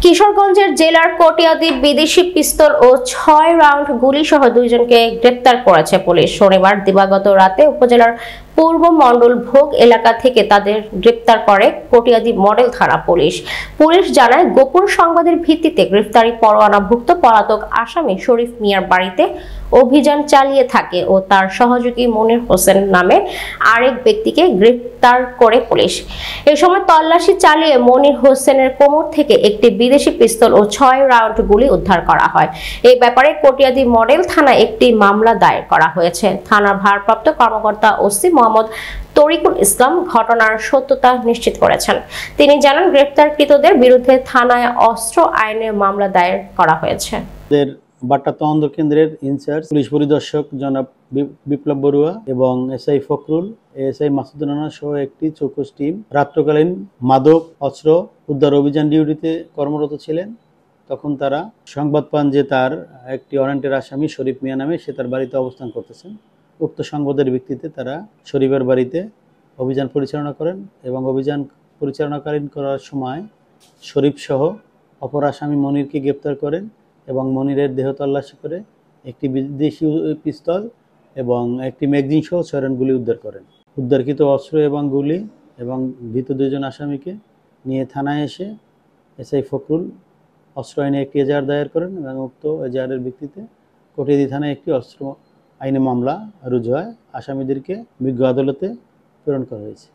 কিশোরগঞ্জের জেলার কটিয়াদি বিদেশি পিস্তল ও ৬ রাউন্ড গুলি সহ দুইজনকে গ্রেপ্তার করেছে পুলিশ। শনিবার দিবাগত রাতে উপজেলার পূর্ব মণ্ডল ভোগ এলাকা থেকে তাদের গ্রেপ্তার করে কটিয়াদি মডেল থানা পুলিশ। পুলিশ জানায়, গোপন সংবাদের ভিত্তিতে গ্রেফতারি পরোয়ানাভুক্ত পলাতক আসামি শরীফ মিয়ার বাড়িতে অভিযান চালিয়ে থাকে ও তার সহযোগী মনির হোসেন নামে আরেক ব্যক্তিকে গ্রেফতার করে পুলিশ। এ সময় তল্লাশি চালিয়ে মনির হোসেনের কোমর থেকে একটি বিদেশি পিস্তল ও ৬ রাউন্ড গুলি উদ্ধার করা হয়। এই ব্যাপারে কটিয়াদি মডেল থানায় একটি মামলা দায়ের করা হয়েছে। থানার ভারপ্রাপ্ত কর্মকর্তা ওসি মোহাম্মদ তরিকুল ইসলাম ঘটনার সত্যতা নিশ্চিত করেছেন। তিনি জানান, গ্রেফতারকৃতদের বিরুদ্ধে থানায় অস্ত্র আইনে মামলা দায়ের করা হয়েছে। বাট্টা তদন্ত কেন্দ্রের ইনচার্জ পুলিশ পরিদর্শক জনাব বিপ্লব বড়ুয়া এবং এসআই ফখরুল, এসআই মাসুদুর রানা সহ একটি চৌকস টিম রাত্রকালীন মাদক অস্ত্র উদ্ধার অভিযান ডিউটিতে কর্মরত ছিলেন। তখন তারা সংবাদ পান যে তার একটি ওয়ারেন্টের আসামি শরীফ মিয়া নামে সে তার বাড়িতে অবস্থান করতেছেন। উক্ত সংবাদের ভিত্তিতে তারা শরীফের বাড়িতে অভিযান পরিচালনা করেন এবং অভিযান পরিচালনাকালীন করার সময় শরীফ সহ অপর আসামি মনিরকে গ্রেপ্তার করেন এবং মনিরের দেহ তল্লাশি করে একটি বিদেশি পিস্তল এবং একটি ম্যাগজিন সহ ৬ রাউন্ড গুলি উদ্ধার করেন। উদ্ধারকৃত অস্ত্র এবং গুলি এবং ধৃত ২ জন আসামিকে নিয়ে থানায় এসে এসআই ফখরুল অস্ত্র আইনে একটি এজাহার দায়ের করেন এবং উক্ত এজাহারের ভিত্তিতে কটিয়াদি থানায় একটি অস্ত্র আইনে মামলা রুজু হয়। আসামিদেরকে বিজ্ঞ আদালতে প্রেরণ করা হয়েছে।